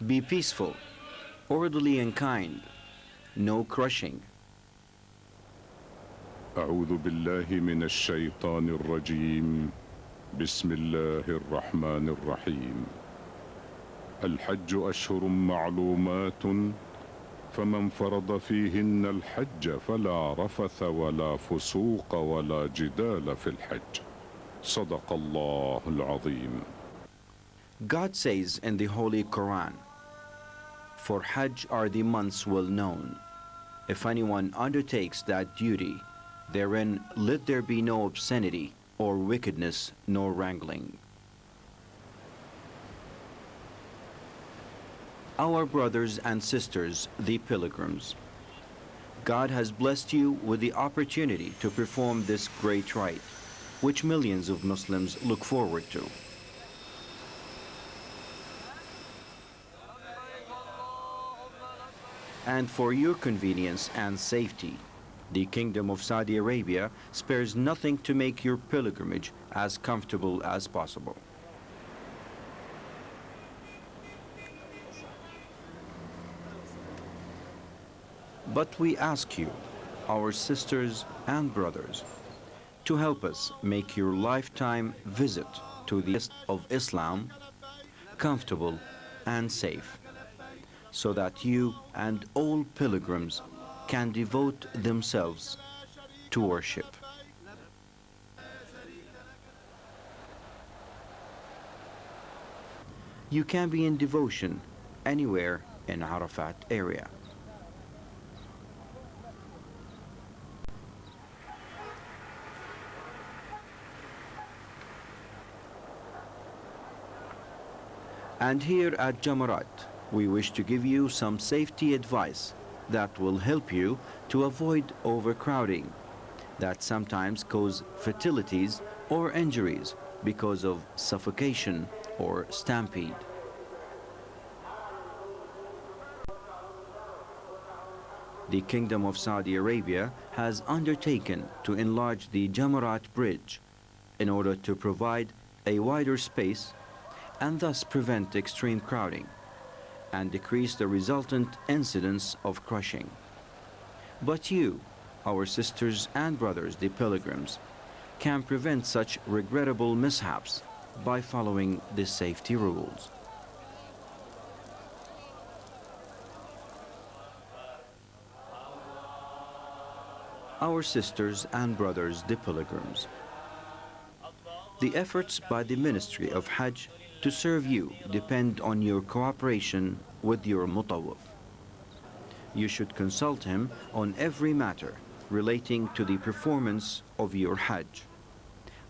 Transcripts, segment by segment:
Be peaceful, orderly and kind, no crushing. أعوذ بالله من الشيطان الرجيم. بسم الله الرحمن الرحيم. الحج أشهر معلومات فمن فرض فيهن الحج فلا رفث ولا فسوق ولا جدال في الحج. صدق الله العظيم. God says in the Holy Quran, "For Hajj are the months well known. If anyone undertakes that duty, therein let there be no obscenity or wickedness nor wrangling." Our brothers and sisters, the pilgrims, God has blessed you with the opportunity to perform this great rite, which millions of Muslims look forward to. And for your convenience and safety, the Kingdom of Saudi Arabia spares nothing to make your pilgrimage as comfortable as possible. But we ask you, our sisters and brothers, to help us make your lifetime visit to the East of Islam comfortable and safe, so that you and all pilgrims can devote themselves to worship. You can be in devotion anywhere in Arafat area. And here at Jamarat, we wish to give you some safety advice that will help you to avoid overcrowding that sometimes cause fatalities or injuries because of suffocation or stampede. The Kingdom of Saudi Arabia has undertaken to enlarge the Jamarat Bridge in order to provide a wider space and thus prevent extreme crowding and decrease the resultant incidence of crushing. But you, our sisters and brothers, the pilgrims, can prevent such regrettable mishaps by following the safety rules. Our sisters and brothers, the pilgrims, the efforts by the Ministry of Hajj to serve you depend on your cooperation with your mutawwif. You should consult him on every matter relating to the performance of your Hajj,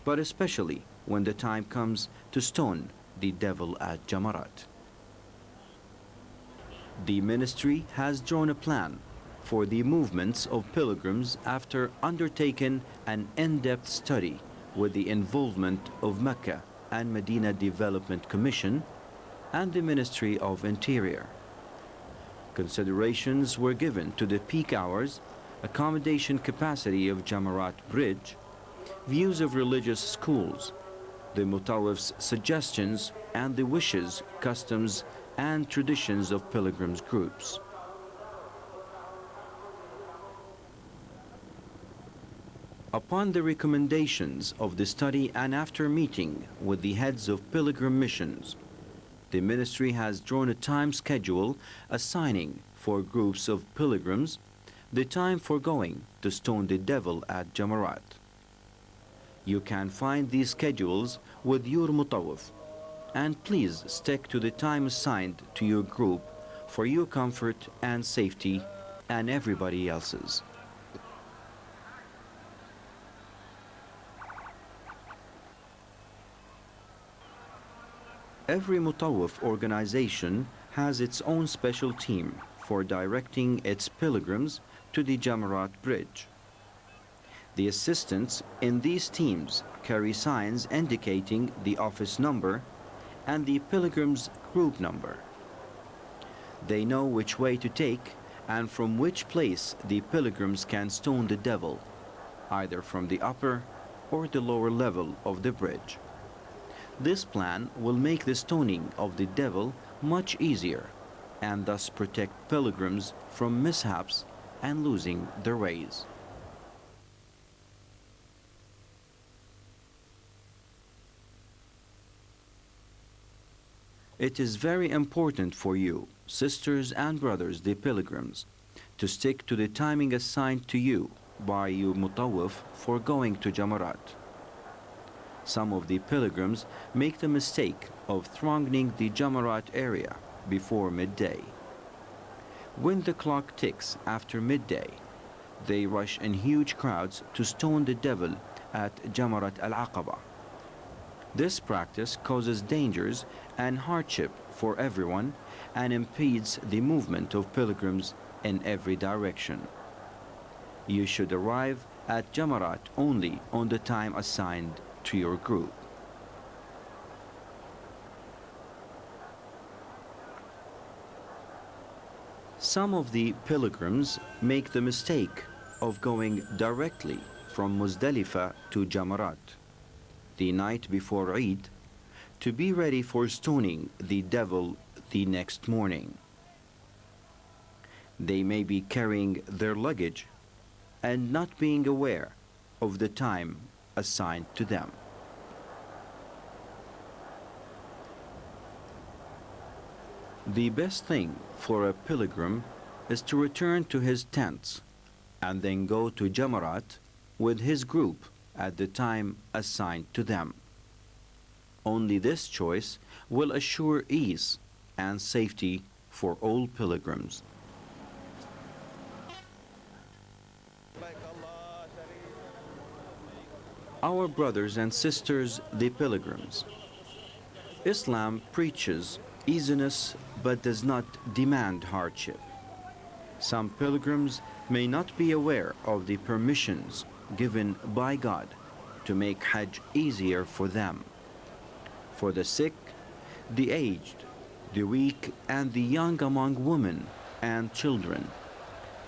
but especially when the time comes to stone the devil at Jamarat. The ministry has drawn a plan for the movements of pilgrims after undertaking an in-depth study with the involvement of Mecca and Medina Development Commission and the Ministry of Interior. Considerations were given to the peak hours, accommodation capacity of Jamarat Bridge, views of religious schools, the Mutawwif's suggestions, and the wishes, customs, and traditions of pilgrims groups. Upon the recommendations of the study and after meeting with the heads of pilgrim missions, the ministry has drawn a time schedule assigning for groups of pilgrims the time for going to stone the devil at Jamarat. You can find these schedules with your mutawwif, and please stick to the time assigned to your group for your comfort and safety and everybody else's. Every mutawwif organization has its own special team for directing its pilgrims to the Jamarat Bridge. The assistants in these teams carry signs indicating the office number and the pilgrim's group number. They know which way to take and from which place the pilgrims can stone the devil, either from the upper or the lower level of the bridge. This plan will make the stoning of the devil much easier and thus protect pilgrims from mishaps and losing their ways. It is very important for you, sisters and brothers, the pilgrims, to stick to the timing assigned to you by your mutawaf for going to Jamarat. Some of the pilgrims make the mistake of thronging the Jamarat area before midday. When the clock ticks after midday, they rush in huge crowds to stone the devil at Jamarat al-Aqaba. This practice causes dangers and hardship for everyone and impedes the movement of pilgrims in every direction. You should arrive at Jamarat only on the time assigned to your group. Some of the pilgrims make the mistake of going directly from Muzdalifah to Jamarat the night before Eid to be ready for stoning the devil the next morning. They may be carrying their luggage and not being aware of the time assigned to them. The best thing for a pilgrim is to return to his tents and then go to Jamarat with his group at the time assigned to them. Only this choice will assure ease and safety for all pilgrims. Our brothers and sisters, the pilgrims, Islam preaches easiness but does not demand hardship. Some pilgrims may not be aware of the permissions given by God to make Hajj easier for them. For the sick, the aged, the weak, and the young among women and children,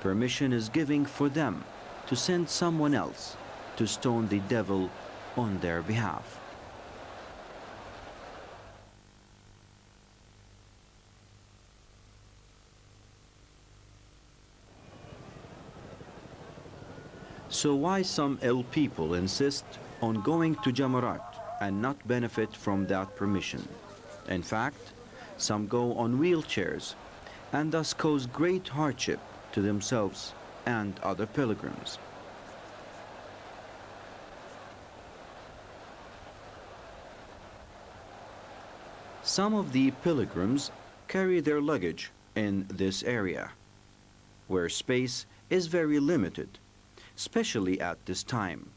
permission is given for them to send someone else to stone the devil on their behalf. So why some ill people insist on going to Jamarat and not benefit from that permission? In fact, some go on wheelchairs and thus cause great hardship to themselves and other pilgrims. Some of the pilgrims carry their luggage in this area, where space is very limited, especially at this time.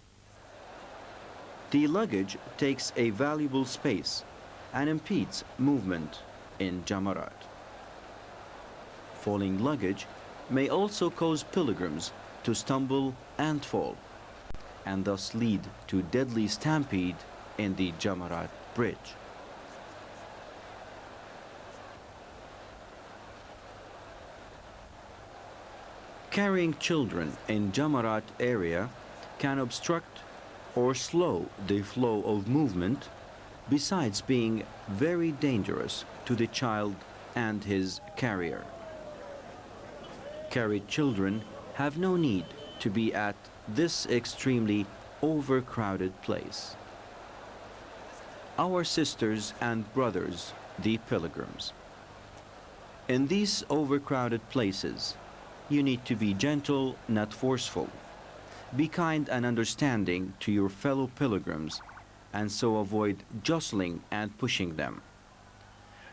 The luggage takes a valuable space and impedes movement in Jamarat. Falling luggage may also cause pilgrims to stumble and fall, and thus lead to deadly stampede in the Jamarat bridge. Carrying children in Jamarat area can obstruct or slow the flow of movement, besides being very dangerous to the child and his carrier. Carried children have no need to be at this extremely overcrowded place. Our sisters and brothers, the pilgrims. In these overcrowded places, you need to be gentle, not forceful. Be kind and understanding to your fellow pilgrims, and so avoid jostling and pushing them.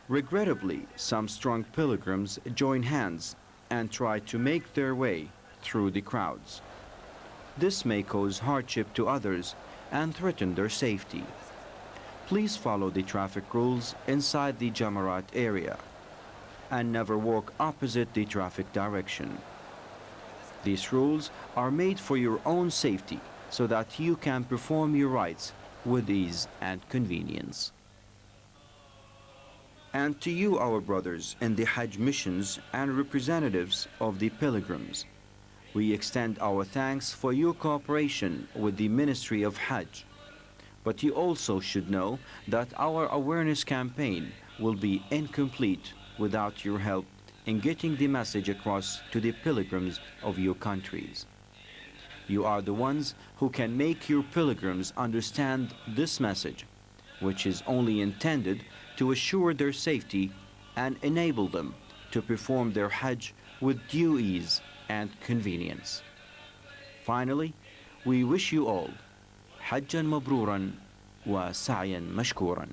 Regrettably, some strong pilgrims join hands and try to make their way through the crowds. This may cause hardship to others and threaten their safety. Please follow the traffic rules inside the Jamarat area and never walk opposite the traffic direction. These rules are made for your own safety so that you can perform your rites with ease and convenience. And to you, our brothers in the Hajj missions and representatives of the pilgrims, we extend our thanks for your cooperation with the Ministry of Hajj. But you also should know that our awareness campaign will be incomplete without your help in getting the message across to the pilgrims of your countries. You are the ones who can make your pilgrims understand this message, which is only intended to assure their safety and enable them to perform their Hajj with due ease and convenience. Finally, we wish you all Hajjan Mabruran wa Sa'yan Mashkuran.